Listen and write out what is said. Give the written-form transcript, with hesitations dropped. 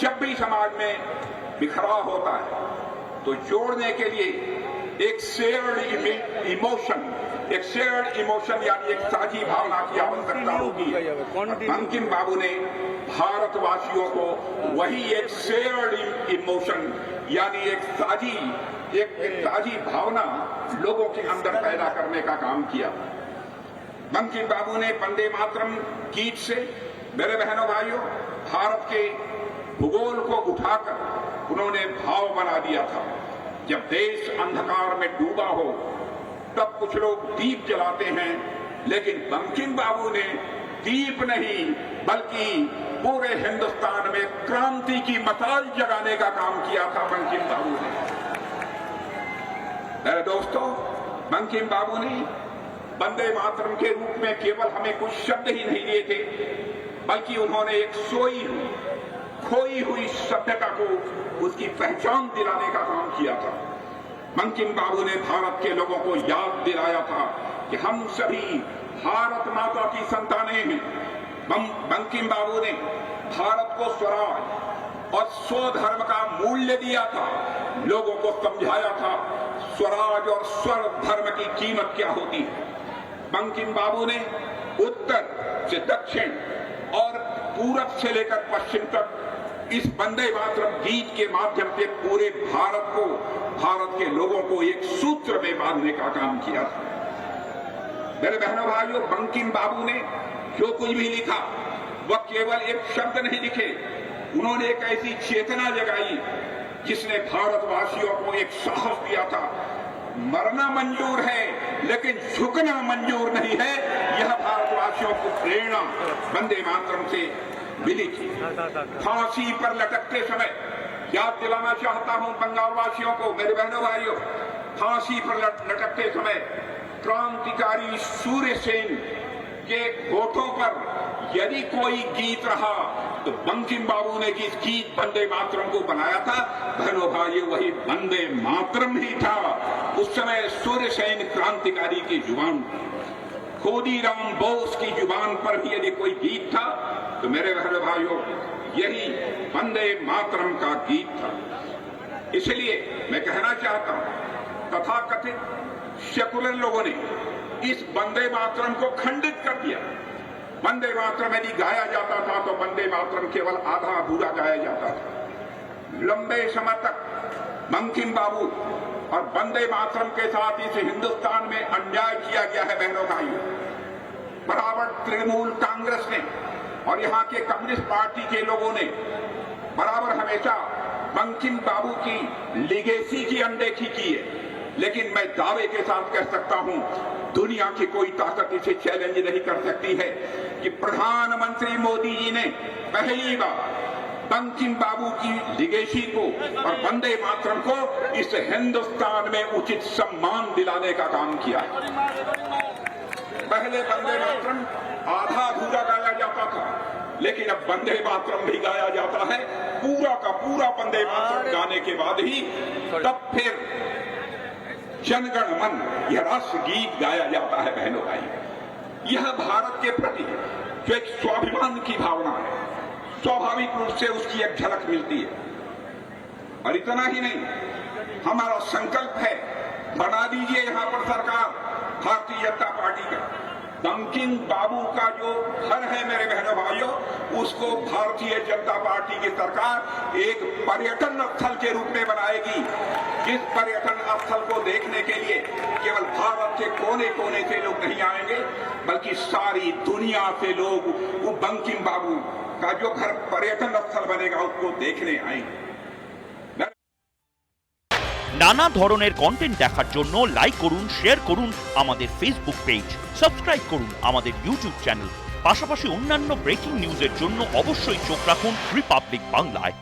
जब भी समाज में बिखराव होता है तो जोड़ने के लिए एक शेयर्ड इमोशन यानी एक साझी भावना की आवश्यकता होती है। बंकिम बाबू ने भारतवासियों को वही एक शेयर्ड इमोशन यानी एक साझी भावना लोगों के अंदर पैदा करने का काम किया। बंकिम बाबू ने वंदे मातरम गीत से, मेरे बहनों भाइयों, भारत के भूगोल को उठाकर उन्होंने भाव बना दिया था। जब देश अंधकार में डूबा हो तब कुछ लोग दीप जलाते हैं, लेकिन बंकिम बाबू ने दीप नहीं बल्कि पूरे हिंदुस्तान में क्रांति की मशाल जगाने का काम किया था बंकिम बाबू ने। मेरे दोस्तों, बंकिम बाबू ने वंदे मातरम के रूप में केवल हमें कुछ शब्द ही नहीं दिए थे, बल्कि उन्होंने एक खोई हुई सभ्यता को उसकी पहचान दिलाने का काम किया था। बंकिम बाबू ने भारत के लोगों को याद दिलाया था कि हम सभी भारत माता की संतानें हैं। बंकिम बाबू ने भारत को स्वराज और स्वधर्म का मूल्य दिया था, लोगों को समझाया था स्वराज और स्वधर्म की कीमत क्या होती है। बंकिम बाबू ने उत्तर से दक्षिण और पूरब से लेकर पश्चिम तक इस वंदे मातरम गीत के माध्यम से पूरे भारत के लोगों को एक सूत्र में बांधने का काम किया था। मेरे बहनों भाइयों, बंकिम बाबू ने जो कुछ भी लिखा वह केवल एक शब्द नहीं लिखे, उन्होंने एक ऐसी चेतना जगाई जिसने भारतवासियों को एक साहस दिया था। मरना मंजूर है लेकिन झुकना मंजूर नहीं है, यह भारतवासियों को प्रेरणा वंदे मातरम से मिली थी। फांसी पर लटकते समय याद दिलाना चाहता हूं बंगाल वासियों को, मेरे बहनों भाइयों, फांसी पर लटकते समय क्रांतिकारी सूर्य सेन के होठों पर यदि कोई गीत रहा तो बंकिम बाबू ने जिस गीत वंदे मातरम को बनाया था, बहनों भाइयों, वही वंदे मातरम ही था। उस समय सूर्य सेन क्रांतिकारी की जुबान, खुदीराम बोस की जुबान पर भी यदि कोई गीत था तो मेरे बहनों भाइयों, यही वंदे मातरम का गीत था। इसलिए मैं कहना चाहता हूं, तथाकथित सेकुलर लोगों ने इस वंदे मातरम को खंडित कर दिया। वंदे मातरम यदि गाया जाता था तो वंदे मातरम केवल आधा अधूरा गाया जाता था। लंबे समय तक बंकिम बाबू और वंदे मातरम के साथ इस हिंदुस्तान में अन्याय किया गया है। बहनों भाइयों, बराबर तृणमूल कांग्रेस ने और यहाँ के कम्युनिस्ट पार्टी के लोगों ने बराबर हमेशा बंकिम बाबू की लीगेसी की अनदेखी की है। लेकिन मैं दावे के साथ कह सकता हूं, दुनिया की कोई ताकत इसे चैलेंज नहीं कर सकती है कि प्रधानमंत्री मोदी जी ने पहली बार बंकिम बाबू की लीगेसी को और वंदे मातरम को इस हिंदुस्तान में उचित सम्मान दिलाने का काम किया है। पहले वंदे मातरम आधा अधूरा गाया जाता था, लेकिन अब वंदे मातरम भी गाया जाता है पूरा का पूरा। वंदे मातरम गाने के बाद ही तब फिर जनगण मन, यह राष्ट्र गीत गाया जाता है। बहनों भाई, यह भारत के प्रति जो एक स्वाभिमान की भावना है, स्वाभाविक रूप से उसकी एक झलक मिलती है। और इतना ही नहीं, हमारा संकल्प है, बना दीजिए यहां पर सरकार भारतीय जनता पार्टी का। बंकिम बाबू का जो घर है मेरे बहनों भाइयों, उसको भारतीय जनता पार्टी की सरकार एक पर्यटन स्थल के रूप में बनाएगी। जिस पर्यटन स्थल को देखने के लिए केवल भारत के कोने कोने से लोग नहीं आएंगे, बल्कि सारी दुनिया से लोग वो बंकिम बाबू का जो घर पर्यटन स्थल बनेगा उसको देखने आएंगे। নানা ধরনের কন্টেন্ট দেখার জন্য লাইক করুন, শেয়ার করুন আমাদের ফেসবুক পেজ, সাবস্ক্রাইব করুন আমাদের ইউটিউব চ্যানেল। পাশাপাশি অন্যান্য ব্রেকিং নিউজের জন্য অবশ্যই চোখ রাখুন রিপাবলিক বাংলায়।